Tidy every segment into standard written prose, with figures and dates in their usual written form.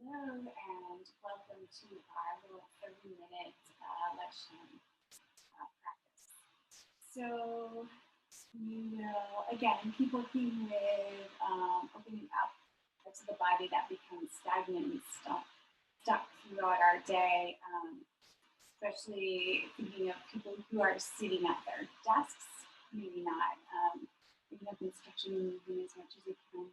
Hello and welcome to our little 30-minute lesson practice. So you will, again, keep working with opening up parts of the body that become stagnant and stuck throughout our day, especially thinking of people who are sitting at their desks, maybe not picking up and stretching and moving as much as you can.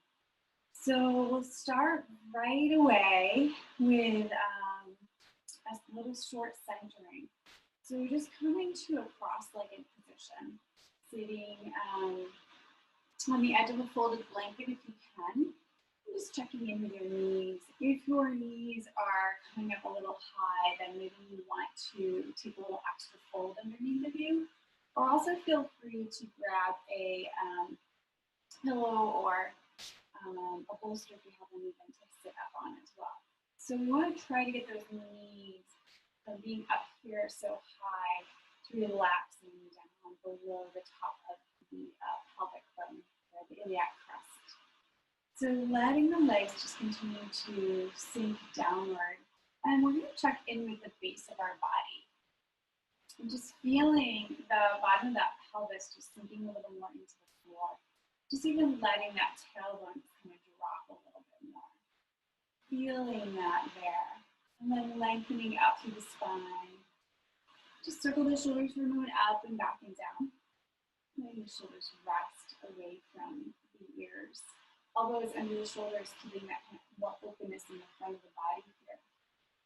So we'll start right away with a little short centering. So you're just coming to a cross-legged position, sitting on the edge of a folded blanket if you can. Just checking in with your knees. If your knees are coming up a little high, then maybe you want to take a little extra fold underneath of you. Or also feel free to grab a pillow or a bolster if you have anything to sit up on as well. So we want to try to get those knees from being up here so high to relaxing down below the top of the pelvic bone, or the iliac crest. So letting the legs just continue to sink downward. And we're going to check in with the base of our body. And just feeling the bottom of that pelvis just sinking a little more into the floor. Just even letting that tailbone kind of drop a little bit more. Feeling that there. And then lengthening out through the spine. Just circle the shoulders for a moment, up and back and down. Letting the shoulders rest away from the ears. Elbows under the shoulders, keeping that kind of more openness in the front of the body here.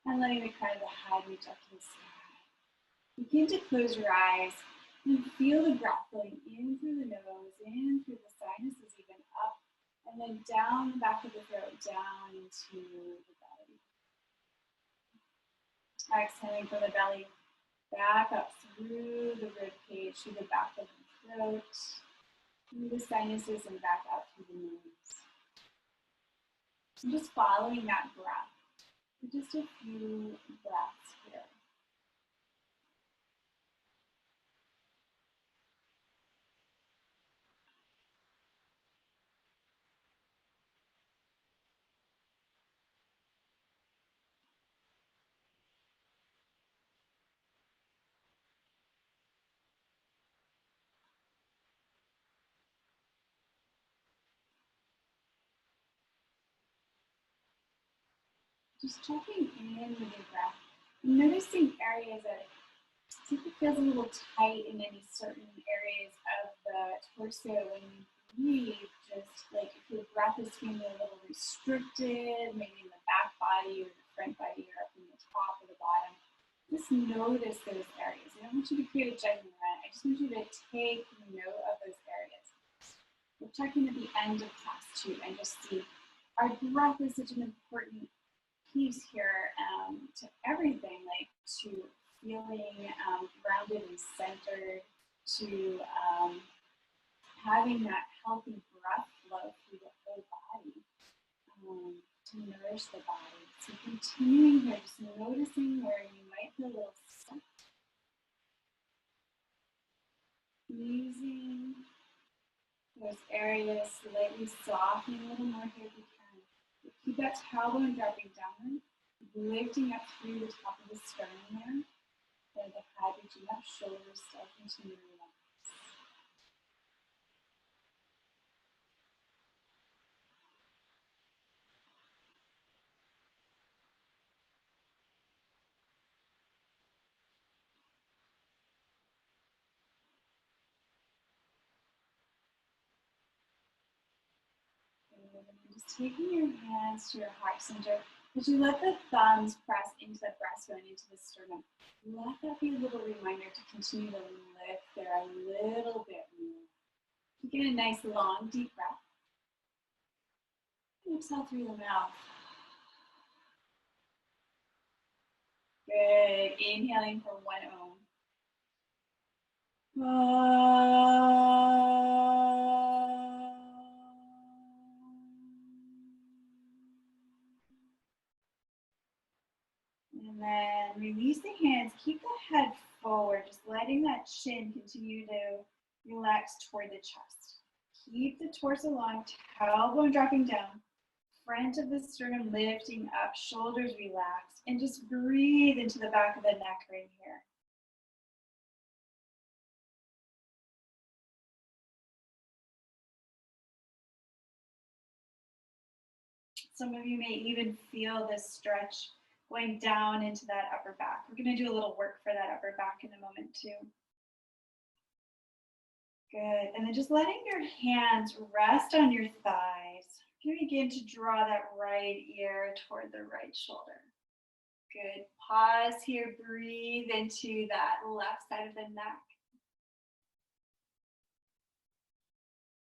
And letting the crown of the head reach up to the sky. Begin to close your eyes. And feel the breath going in through the nose, in through the sinuses, even up, and then down the back of the throat, down into the belly. Exhaling from the belly, back up through the rib cage, through the back of the throat, through the sinuses, and back up through the nose. And just following that breath for just a few breaths here. Just checking in with your breath, noticing areas that see if it feels a little tight in any certain areas of the torso when you breathe. Just like if your breath is feeling a little restricted, maybe in the back body or the front body or up in the top or the bottom. Just notice those areas. I don't want you to create a judgment. I just want you to take note of those areas. We'll check in at the end of class 2 and just see our breath is such an important piece here to everything, like to feeling grounded and centered, to having that healthy breath flow through the whole body, to nourish the body. So continuing here, just noticing where you might feel a little stuck. Squeezing those areas, slightly softening a little more here if you can. Keep that tailbone dropping downward, lifting up through the top of the sternum there. Then the head reaching up, shoulders still continue to relax. And just taking your hands to your heart center, as you let the thumbs press into the breastbone, into the sternum, let that be a little reminder to continue to lift there a little bit more. Get a nice long deep breath. And exhale through the mouth. Good. Inhaling for 1 Om. And then release the hands. Keep the head forward, just letting that chin continue to relax toward the chest. Keep the torso long, tailbone dropping down. front of the sternum lifting up, shoulders relaxed, and just breathe into the back of the neck right here. Some of you may even feel this stretch going down into that upper back. We're going to do a little work for that upper back in a moment too. Good. And then just letting your hands rest on your thighs. You begin to draw that right ear toward the right shoulder. Good. Pause here. Breathe into that left side of the neck.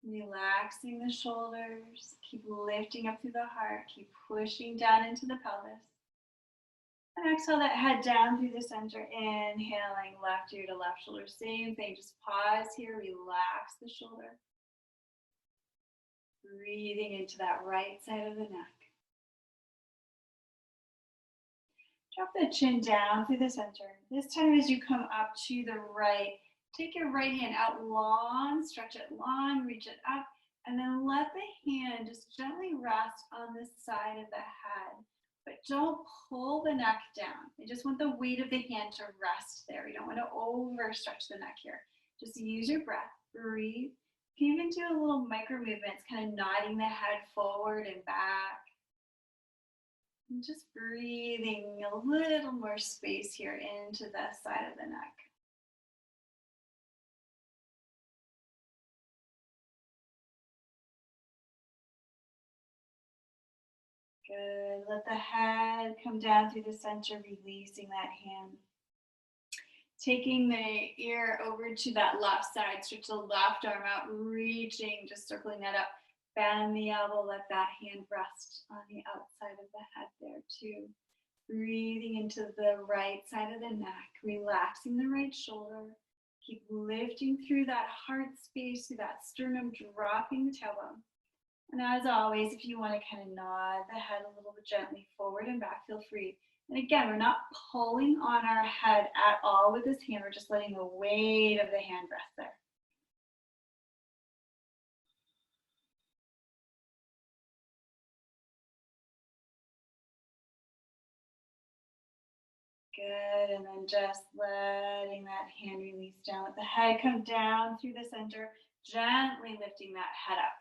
Relaxing the shoulders. Keep lifting up through the heart. Keep pushing down into the pelvis. And exhale that head down through the center. Inhaling left ear to left shoulder. Same thing. Just pause here. Relax the shoulder. Breathing into that right side of the neck. Drop the chin down through the center. This time as you come up to the right, take your right hand out long, stretch it long, reach it up, and then let the hand just gently rest on the side of the head. But don't pull the neck down. I just want the weight of the hand to rest there. You don't want to overstretch the neck here. Just use your breath, breathe. You can even do a little micro movements, kind of nodding the head forward and back. And just breathing a little more space here into the side of the neck. Good. Let the head come down through the center, releasing that hand. Taking the ear over to that left side, stretch the left arm out, reaching, just circling that up. Bend the elbow, let that hand rest on the outside of the head there too. Breathing into the right side of the neck, relaxing the right shoulder. Keep lifting through that heart space, through that sternum, dropping the tailbone. And as always, if you want to kind of nod the head a little bit gently forward and back, feel free. And again, we're not pulling on our head at all with this hand. We're just letting the weight of the hand rest there. Good, and then just letting that hand release down. Let the head come down through the center, gently lifting that head up.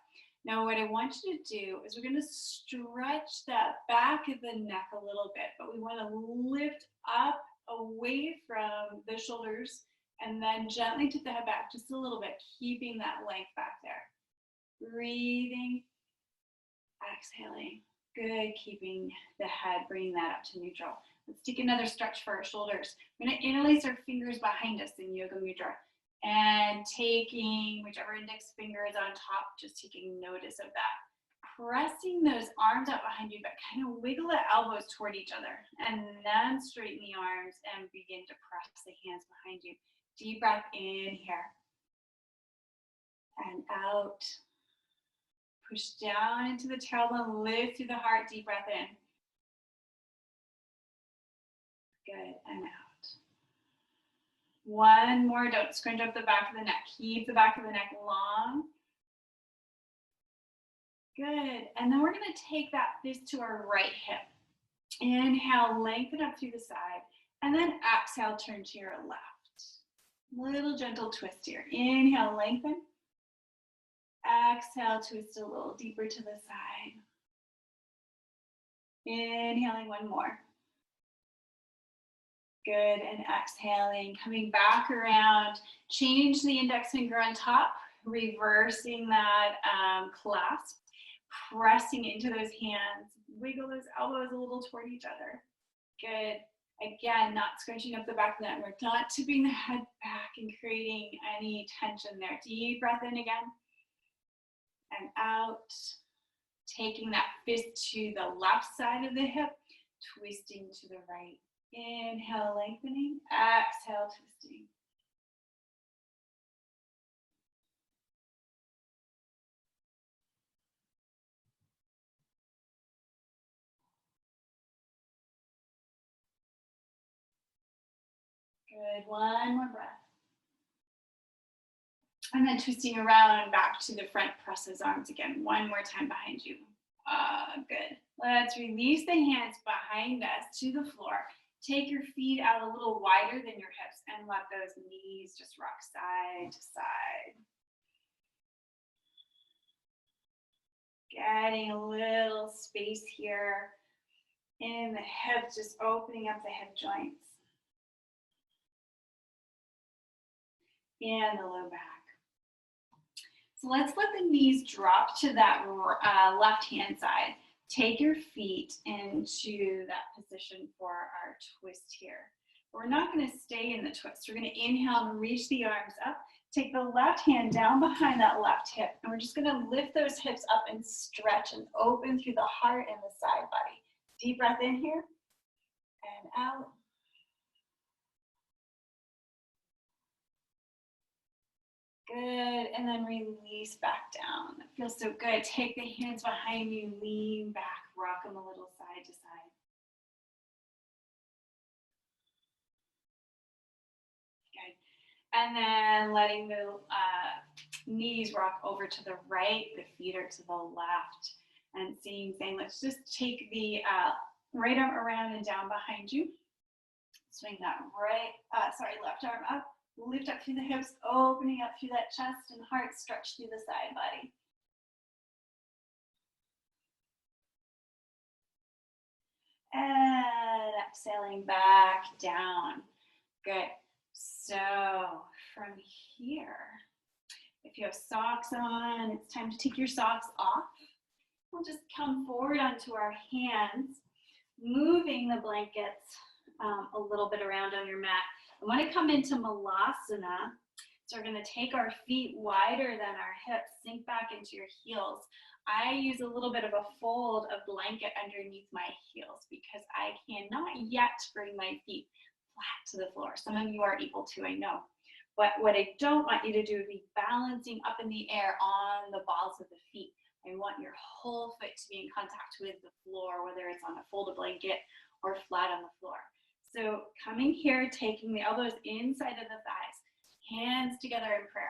Now what I want you to do is we're going to stretch that back of the neck a little bit, but we want to lift up away from the shoulders and then gently take the head back just a little bit, keeping that length back there. Breathing, exhaling. Good, keeping the head, bringing that up to neutral. Let's take another stretch for our shoulders. We're going to interlace our fingers behind us in Yoga Mudra. And taking whichever index finger is on top, just taking notice of that. Pressing those arms out behind you, but kind of wiggle the elbows toward each other. And then straighten the arms and begin to press the hands behind you. Deep breath in here. And out. Push down into the tailbone, lift through the heart, deep breath in. Good, and out. One more, don't scrunch up the back of the neck. Keep the back of the neck long. Good, and then we're gonna take that fist to our right hip. Inhale, lengthen up through the side, and then exhale, turn to your left. Little gentle twist here. Inhale, lengthen. Exhale, twist a little deeper to the side. Inhaling one more. Good, and exhaling, coming back around. Change the index finger on top, reversing that clasp, pressing into those hands. Wiggle those elbows a little toward each other. Good. Again, not scrunching up the back of the neck. We're not tipping the head back and creating any tension there. Deep breath in again. And out. Taking that fist to the left side of the hip, twisting to the right. Inhale, lengthening. Exhale, twisting. Good, one more breath. And then twisting around and back to the front, press those arms again. One more time behind you. Good. Let's release the hands behind us to the floor. Take your feet out a little wider than your hips and let those knees just rock side to side. Getting a little space here in the hips, just opening up the hip joints. And the low back. So let's let the knees drop to that left hand side. Take your feet into that position for our twist here. We're not going to stay in the twist. We're going to inhale and reach the arms up. Take the left hand down behind that left hip. And we're just going to lift those hips up and stretch and open through the heart and the side body. Deep breath in here and out. Good, and then release back down. That feels so good. Take the hands behind you, lean back, rock them a little side to side. Good, and then letting the knees rock over to the right, the feet are to the left. And same thing, let's just take the right arm around and down behind you. Swing that left arm up. Lift up through the hips, opening up through that chest and heart, stretch through the side body. And exhaling back down. Good. So from here, if you have socks on, it's time to take your socks off. We'll just come forward onto our hands, moving the blankets a little bit around on your mat. I want to come into Malasana. So we're going to take our feet wider than our hips, sink back into your heels. I use a little bit of a fold of blanket underneath my heels because I cannot yet bring my feet flat to the floor. Some of you are able to, I know. But what I don't want you to do is be balancing up in the air on the balls of the feet. I want your whole foot to be in contact with the floor, whether it's on a folded blanket or flat on the floor. So coming here, taking the elbows inside of the thighs, hands together in prayer.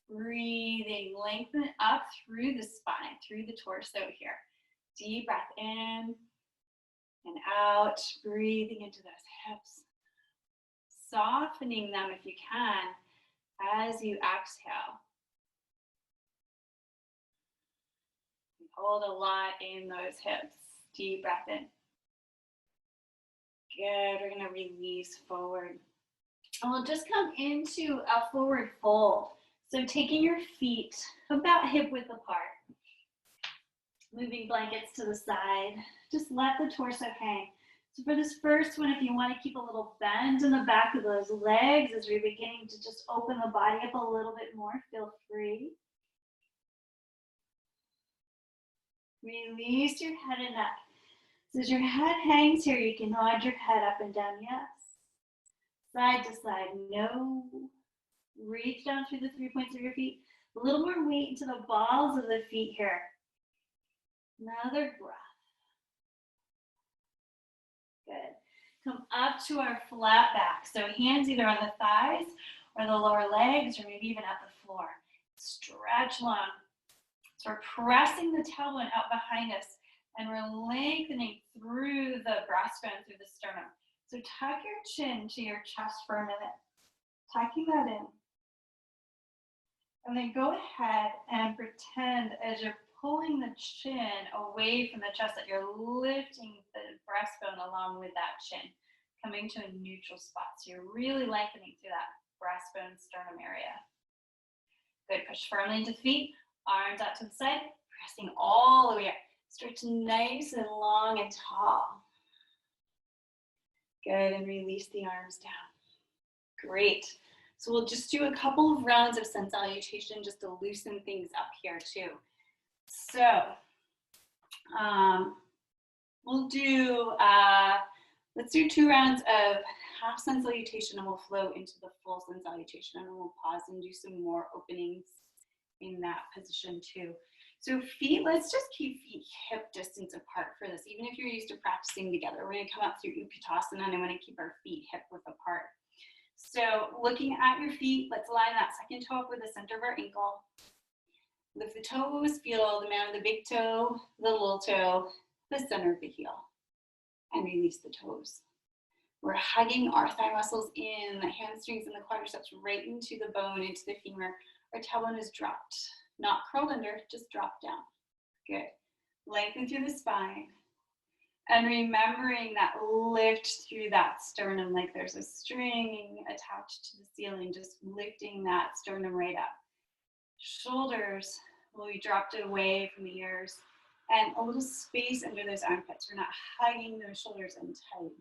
Breathing, lengthen up through the spine, through the torso here. Deep breath in and out, breathing into those hips. Softening them if you can as you exhale. Hold a lot in those hips. Deep breath in. Good, we're gonna release forward. And we'll just come into a forward fold. So taking your feet about hip width apart. Moving blankets to the side. Just let the torso hang. So for this first one, if you want to keep a little bend in the back of those legs as we're beginning to just open the body up a little bit more, feel free. Release your head and neck. So as your head hangs here, you can nod your head up and down, yes. Side to side, no. Reach down through the 3 points of your feet. A little more weight into the balls of the feet here. Another breath. Good. Come up to our flat back. So hands either on the thighs or the lower legs or maybe even at the floor. Stretch long. So we're pressing the tailbone out behind us and we're lengthening through the breastbone, through the sternum. So tuck your chin to your chest for a minute. Tucking that in. And then go ahead and pretend as you're pulling the chin away from the chest that you're lifting the breastbone along with that chin, coming to a neutral spot. So you're really lengthening through that breastbone sternum area. Good, push firmly into feet, arms out to the side, pressing all the way up. Stretch nice and long and tall. Good, and release the arms down. Great. So we'll just do a couple of rounds of sun salutation just to loosen things up here too. So we'll do, let's do 2 rounds of half sun salutation and we'll flow into the full sun salutation and then we'll pause and do some more openings in that position too. So feet, let's just keep feet hip distance apart for this. Even if you're used to practicing together, we're gonna come up through Utkatasana and I wanna keep our feet hip width apart. So looking at your feet, let's line that second toe up with the center of our ankle. Lift the toes, feel the mound of the big toe, the little toe, the center of the heel, and release the toes. We're hugging our thigh muscles in, the hamstrings and the quadriceps right into the bone, into the femur. Our tailbone is dropped, not curled under, just dropped down. Good. Lengthen through the spine. And remembering that lift through that sternum like there's a string attached to the ceiling, just lifting that sternum right up. Shoulders will be dropped away from the ears and a little space under those armpits. We're not hugging those shoulders in tight.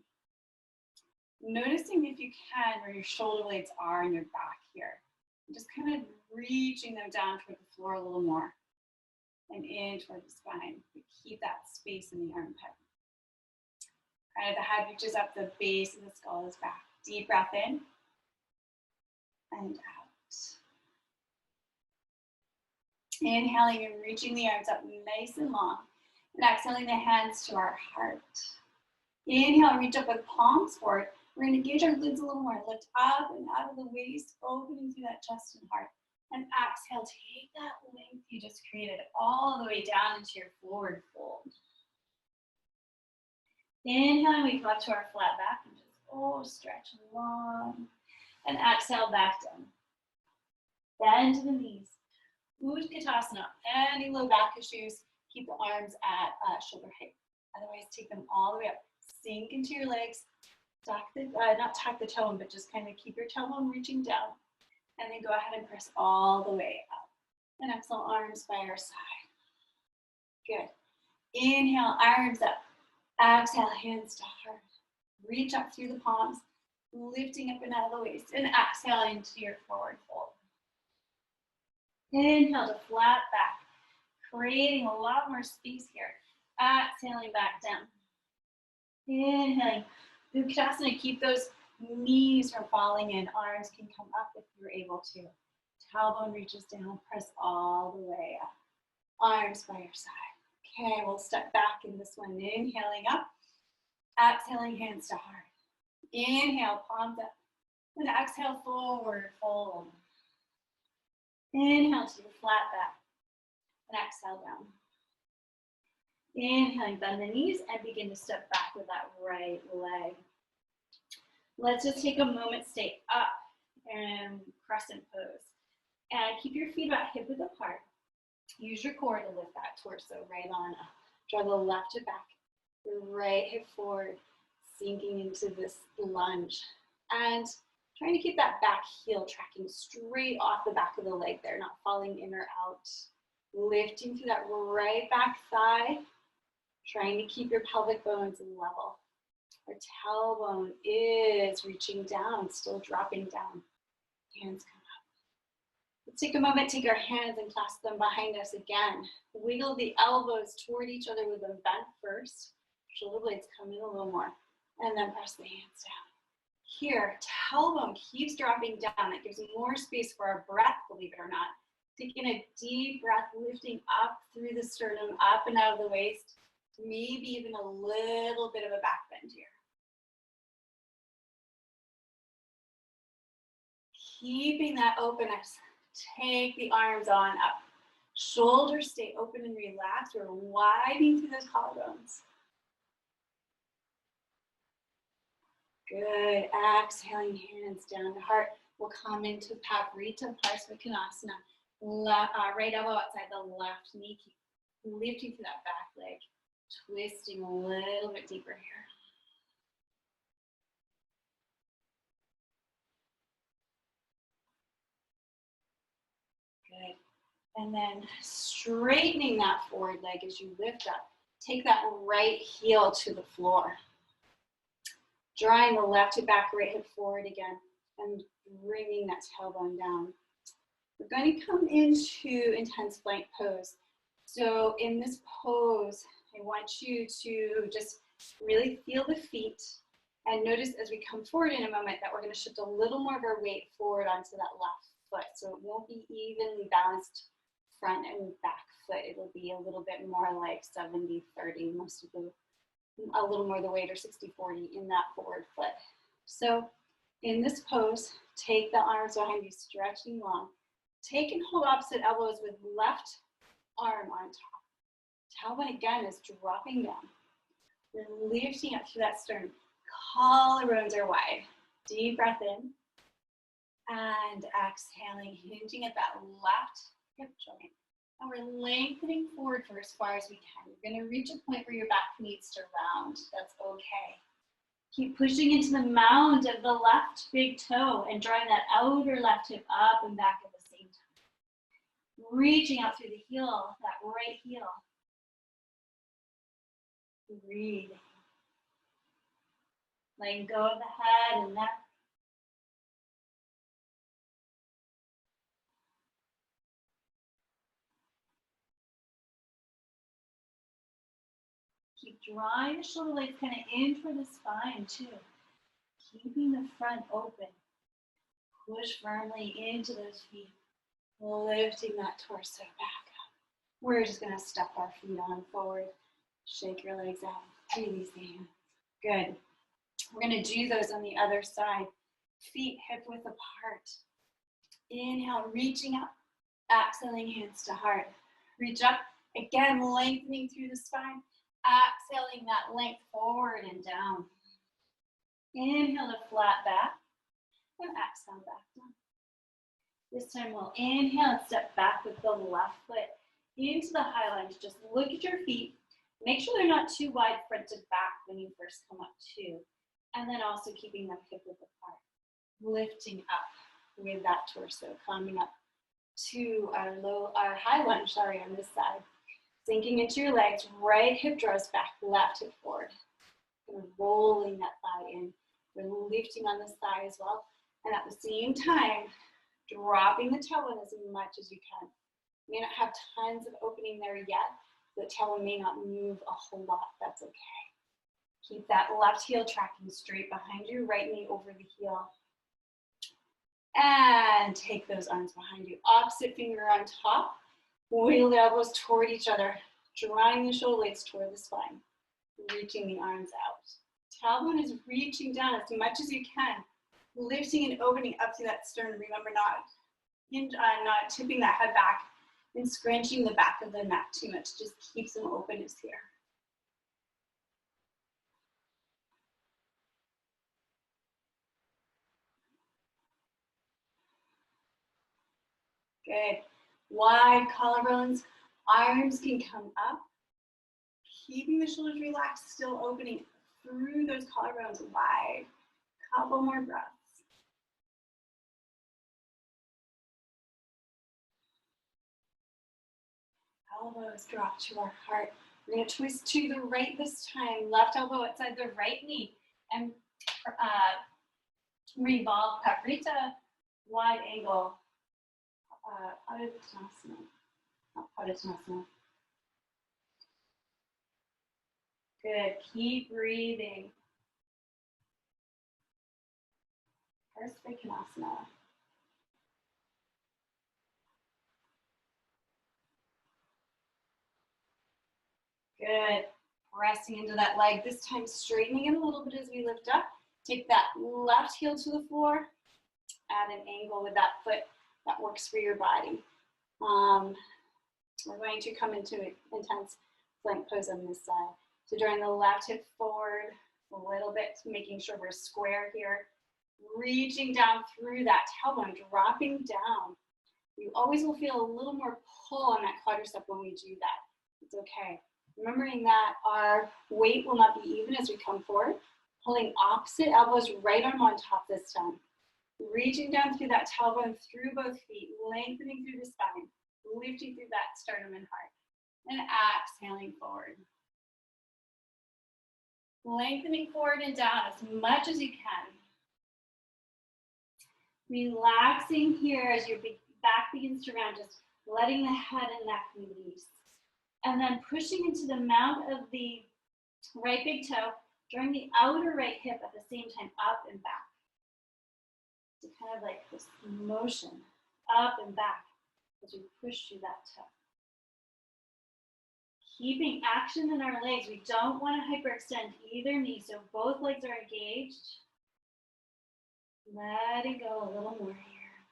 Noticing if you can where your shoulder blades are in your back here. Just kind of reaching them down toward the floor a little more and in toward the spine. But keep that space in the armpit. Kind of the head reaches up, the base of the skull is back. Deep breath in and out. Inhaling and reaching the arms up nice and long. And exhaling the hands to our heart. Inhale, reach up with palms forward. We're going to engage our glutes a little more. Lift up and out of the waist, opening through that chest and heart. And exhale, take that length you just created all the way down into your forward fold. Inhaling, we come up to our flat back and just stretch long. And exhale, back down. Bend to the knees. Utkatasana. Any low back issues, keep the arms at shoulder height. Otherwise, take them all the way up. Sink into your legs. Tuck the, not tuck the toe, but just kind of keep your tailbone reaching down. And then go ahead and press all the way up. And exhale, arms by our side. Good. Inhale, arms up. Exhale, hands to heart. Reach up through the palms, lifting up and out of the waist. And exhale into your forward fold. Inhale to flat back, creating a lot more space here. Exhaling back down. Inhaling. Utkatasana, keep those knees from falling in. Arms can come up if you're able to. Tailbone reaches down, press all the way up. Arms by your side. Okay, we'll step back in this one. Inhaling up. Exhaling, hands to heart. Inhale, palms up. And exhale, forward fold. Inhale to your flat back. And exhale down. Inhaling, bend the knees and begin to step back with that right leg. Let's just take a moment, stay up and crescent pose. And keep your feet about hip width apart. Use your core to lift that torso right on up. Draw the left hip back, the right hip forward, sinking into this lunge. And trying to keep that back heel tracking straight off the back of the leg there, not falling in or out. Lifting through that right back thigh. Trying to keep your pelvic bones level. Our tailbone is reaching down, still dropping down. Hands come up. Let's take a moment, take our hands and clasp them behind us again. Wiggle the elbows toward each other with them bent first. Shoulder blades come in a little more. And then press the hands down. Here, tailbone keeps dropping down. That gives more space for our breath, believe it or not. Taking a deep breath, lifting up through the sternum, up and out of the waist. Maybe even a little bit of a back bend here. Keeping that openness, take the arms on up. Shoulders stay open and relaxed. We're widening through those collarbones. Good. Exhaling, hands down to heart. We'll come into Pavarita Parsvakonasana. Right elbow outside the left knee. Keep lifting through that back leg. Twisting a little bit deeper here. Good. And then straightening that forward leg as you lift up. Take that right heel to the floor. Drawing the left hip back, right hip forward again. And bringing that tailbone down. We're going to come into intense plank pose. So in this pose, I want you to just really feel the feet and notice as we come forward in a moment that we're going to shift a little more of our weight forward onto that left foot. So it won't be evenly balanced front and back foot. It'll be a little bit more like 70-30, most of the, a little more the weight or 60-40 in that forward foot. So in this pose, take the arms behind you, stretching long. Take and hold opposite elbows with left arm on top. Tailbone again is dropping down. We're lifting up through that sternum. Collarbones are wide. Deep breath in. And exhaling, hinging at that left hip joint. And we're lengthening forward for as far as we can. You're going to reach a point where your back needs to round. That's okay. Keep pushing into the mound of the left big toe and drawing that outer left hip up and back at the same time. Reaching out through the heel, that right heel. Breathing. Letting go of the head and neck. Keep drawing the shoulder blades kind of in toward the spine too. Keeping the front open. Push firmly into those feet. Lifting that torso back up. We're just going to step our feet on forward. Shake your legs out. Release the hands. Good. We're going to do those on the other side. Feet hip width apart. Inhale, reaching up. Exhaling, hands to heart. Reach up. Again, lengthening through the spine. Exhaling that length forward and down. Inhale to flat back. And exhale back down. This time we'll inhale and step back with the left foot into the high lunge. Just look at your feet. Make sure they're not too wide front to back when you first come up too. And then also keeping them hip width apart. Lifting up with that torso. Coming up to our high lunge, on this side. Sinking into your legs, right hip draws back, left hip forward. And rolling that thigh in. We're lifting on this thigh as well. And at the same time, dropping the tailbone as much as you can. You may not have tons of opening there yet. The tailbone may not move a whole lot. That's okay. Keep that left heel tracking straight behind you, right knee over the heel. And take those arms behind you. Opposite finger on top. Wheel the elbows toward each other. Drawing the shoulder blades toward the spine. Reaching the arms out. Tailbone is reaching down as much as you can. Lifting and opening up through that sternum. Remember, not tipping that head back and scrunching the back of the neck too much. Just keep some openness here. Good. Wide collarbones. Arms can come up. Keeping the shoulders relaxed, still opening through those collarbones wide. Couple more breaths. Elbows drop to our heart. We're going to twist to the right this time. Left elbow outside the right knee. And revolve Pavrita, wide angle. Padottanasana. Not Padottanasana. Good. Keep breathing. Parasvakonasana. Good. Pressing into that leg. This time straightening it a little bit as we lift up. Take that left heel to the floor. Add an angle with that foot that works for your body. We're going to come into an intense plank pose on this side. So drawing the left hip forward a little bit, making sure we're square here. Reaching down through that tailbone, dropping down. You always will feel a little more pull on that quadricep when we do that. It's okay. Remembering that our weight will not be even as we come forward. Pulling opposite elbows, right arm on top this time. Reaching down through that tailbone, through both feet, lengthening through the spine, lifting through that sternum and heart, and exhaling forward. Lengthening forward and down as much as you can. Relaxing here as your back begins to round, just letting the head and neck release. And then pushing into the mount of the right big toe, drawing the outer right hip at the same time up and back. So kind of like this motion, up and back as we push through that toe. Keeping action in our legs. We don't want to hyperextend either knee, so both legs are engaged. Let it go a little more here.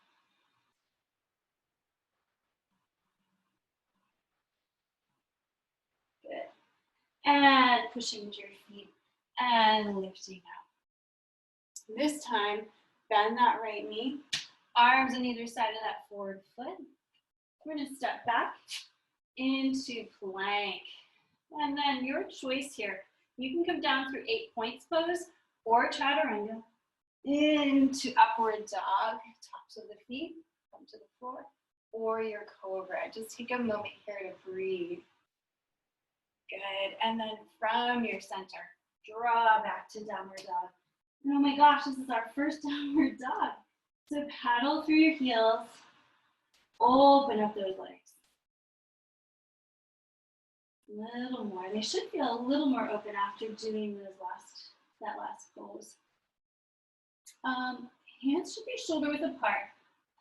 and pushing into your feet and lifting up. This time, bend that right knee, arms on either side of that forward foot. We're going to step back into plank. And then your choice here. You can come down through 8 points pose or chaturanga into upward dog, tops of the feet, come to the floor, or your cobra. Just take a moment here to breathe. Good. And then from your center, draw back to downward dog. And oh my gosh, this is our first downward dog. So paddle through your heels, open up those legs. A little more. They should feel a little more open after doing that last pose. Hands should be shoulder width apart,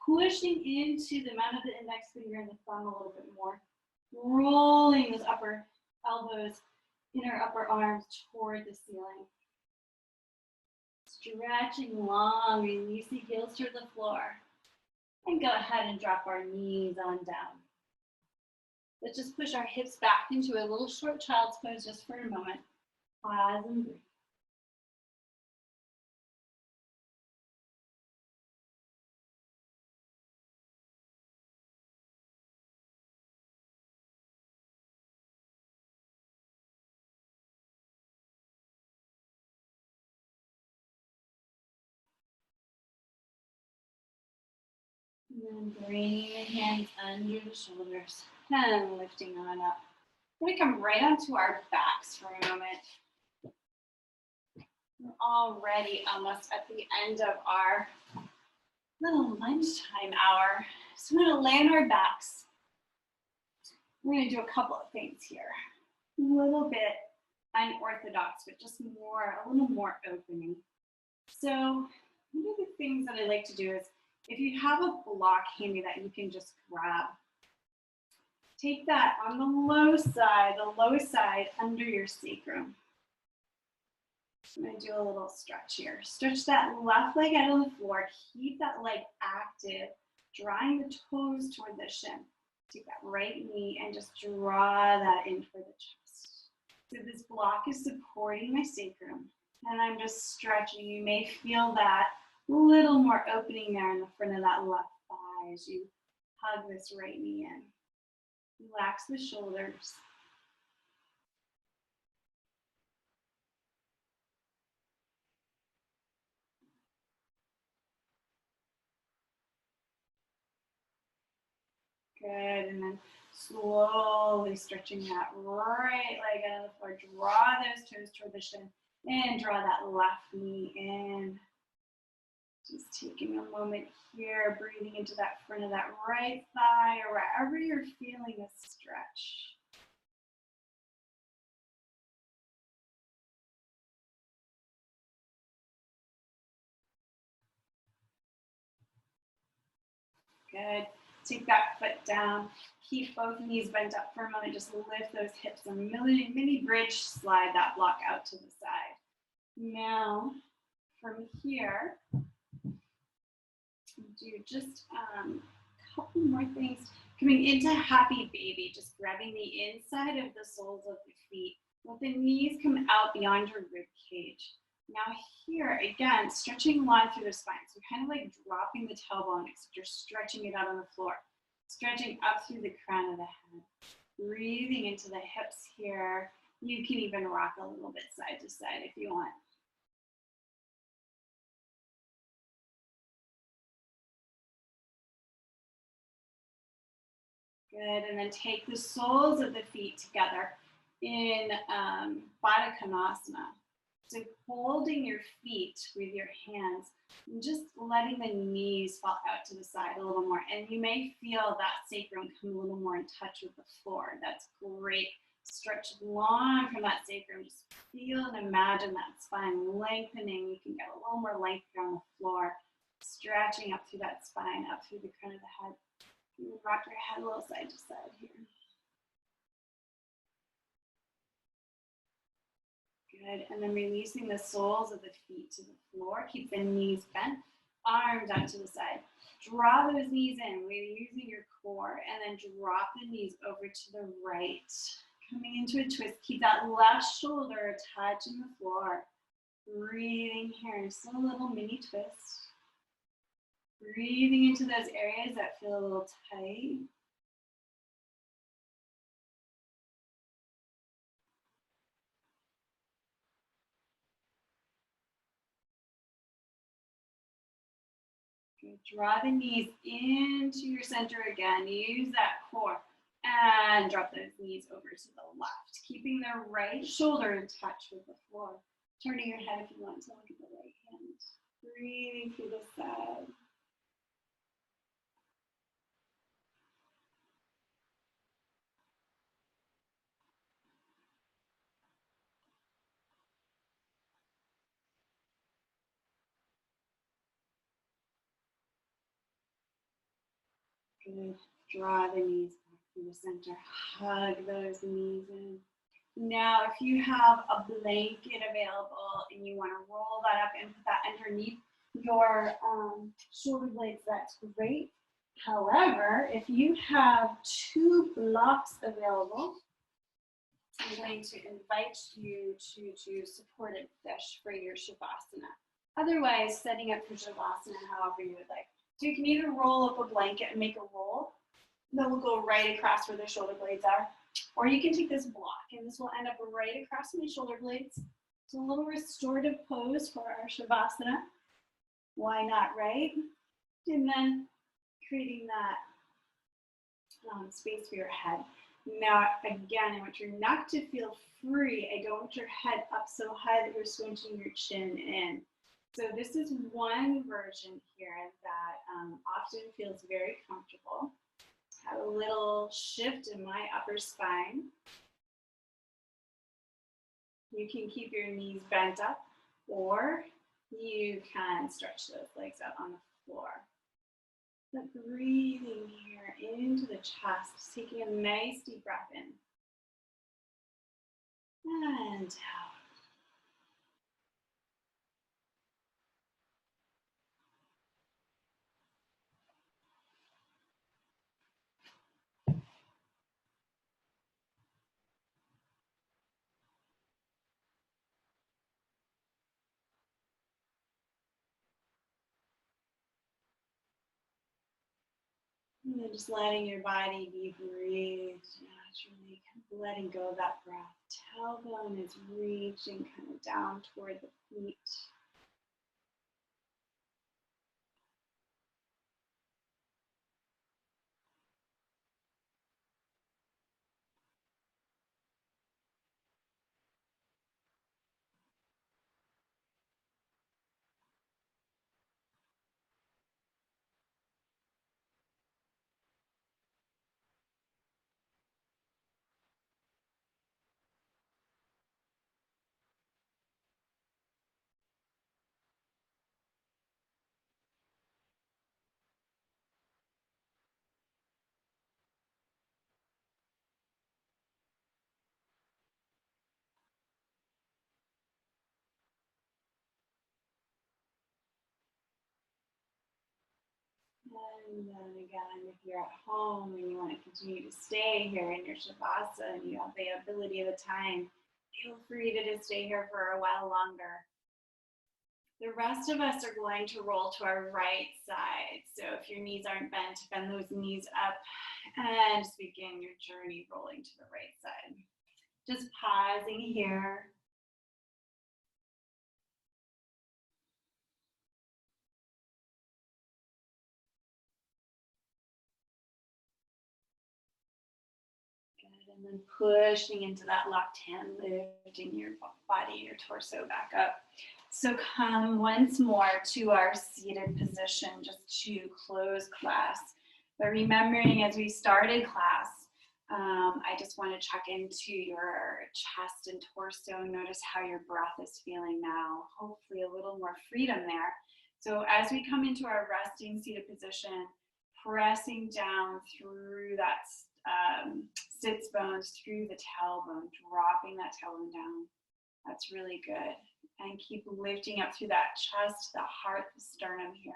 pushing into the amount of the index finger and the thumb a little bit more. Rolling those upper elbows, inner upper arms toward the ceiling. Stretching long, release the heels to the floor. And go ahead and drop our knees on down. Let's just push our hips back into a little short child's pose just for a moment. Pause and breathe. And then bringing the hands under the shoulders and lifting on up. We're going to come right onto our backs for a moment. We're already almost at the end of our little lunchtime hour. So we're going to lay on our backs. We're going to do a couple of things here. A little bit unorthodox, but just a little more opening. So one of the things that I like to do is if you have a block handy that you can just grab, take that on the lowest side under your sacrum. I'm going to do a little stretch here. Stretch that left leg out on the floor. Keep that leg active, drawing the toes toward the shin. Take that right knee and just draw that in toward the chest. So this block is supporting my sacrum, and I'm just stretching. You may feel that little more opening there in the front of that left thigh as you hug this right knee in. Relax the shoulders. Good, and then slowly stretching that right leg out of the floor. Draw those toes toward the shin and draw that left knee in. Just taking a moment here, breathing into that front of that right thigh or wherever you're feeling a stretch. Good. Take that foot down. Keep both knees bent up for a moment. Just lift those hips and mini bridge slide that block out to the side. Now, from here, do just a couple more things. Coming into happy baby, just grabbing the inside of the soles of the feet. Let the knees come out beyond your rib cage. Now here, again, stretching long through the spine. So kind of like dropping the tailbone, except you're stretching it out on the floor. Stretching up through the crown of the head. Breathing into the hips here. You can even rock a little bit side to side if you want. Good, and then take the soles of the feet together in Baddha Konasana. So holding your feet with your hands and just letting the knees fall out to the side a little more. And you may feel that sacrum come a little more in touch with the floor. That's great. Stretch long from that sacrum. Just feel and imagine that spine lengthening. You can get a little more length here on the floor. Stretching up through that spine, up through the crown of the head. You can rock your head a little side to side here. Good, and then releasing the soles of the feet to the floor. Keep the knees bent, arms out to the side. Draw those knees in, really using your core, and then drop the knees over to the right. Coming into a twist. Keep that left shoulder touching the floor. Breathing here, just a little mini twist. Breathing into those areas that feel a little tight. Good. Draw the knees into your center again. Use that core. And drop those knees over to the left. Keeping the right shoulder in touch with the floor. Turning your head if you want to look at the right hand. Breathing through the side. Good. Draw the knees back to the center. Hug those knees in. Now, if you have a blanket available and you want to roll that up and put that underneath your shoulder blades, that's great. However, if you have 2 blocks available, I'm going to invite you to supported fish for your Shavasana. Otherwise, setting up for Shavasana however you would like. So you can either roll up a blanket and make a roll that will go right across where the shoulder blades are, or you can take this block and this will end up right across my shoulder blades. It's a little restorative pose for our Shavasana. Why not, right? And then creating that space for your head. Now, again, I want your neck to feel free. I don't want your head up so high that you're squinching your chin in. So this is one version here that often feels very comfortable. Have a little shift in my upper spine. You can keep your knees bent up, or you can stretch those legs out on the floor. But breathing here into the chest, taking a nice deep breath in. And out. And then just letting your body be breathed naturally, kind of letting go of that breath. Tailbone is reaching kind of down toward the feet. And then again, if you're at home and you want to continue to stay here in your Shavasana and you have the ability of the time, feel free to just stay here for a while longer. The rest of us are going to roll to our right side. So if your knees aren't bent, bend those knees up and just begin your journey rolling to the right side. Just pausing here. And then pushing into that left hand, lifting your body, your torso back up. So come once more to our seated position, just to close class. But remembering as we started class, I just want to check into your chest and torso. Notice how your breath is feeling now. Hopefully a little more freedom there. So as we come into our resting seated position, pressing down through that sits bones, through the tailbone, dropping that tailbone down. That's really good. And keep lifting up through that chest, the heart, the sternum here.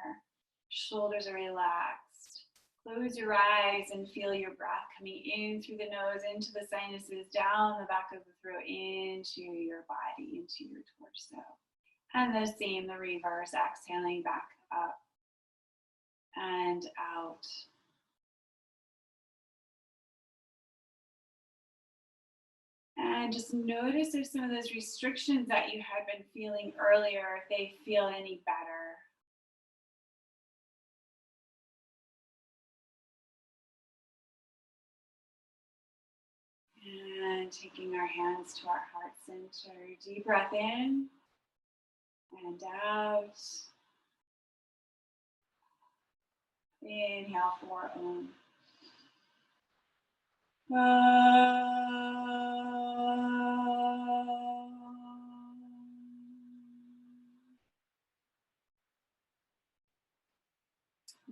Shoulders are relaxed. Close your eyes and feel your breath coming in through the nose, into the sinuses, down the back of the throat, into your body, into your torso. And the same, the reverse, exhaling back up and out. And just notice if some of those restrictions that you had been feeling earlier, if they feel any better. And taking our hands to our heart center. Deep breath in and out. Inhale for Om.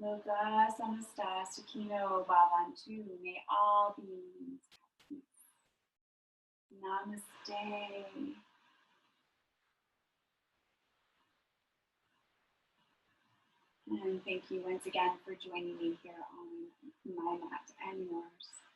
Loka samasta sukhino bhavantu. May all beings have peace. Namaste. And thank you once again for joining me here on my mat and yours.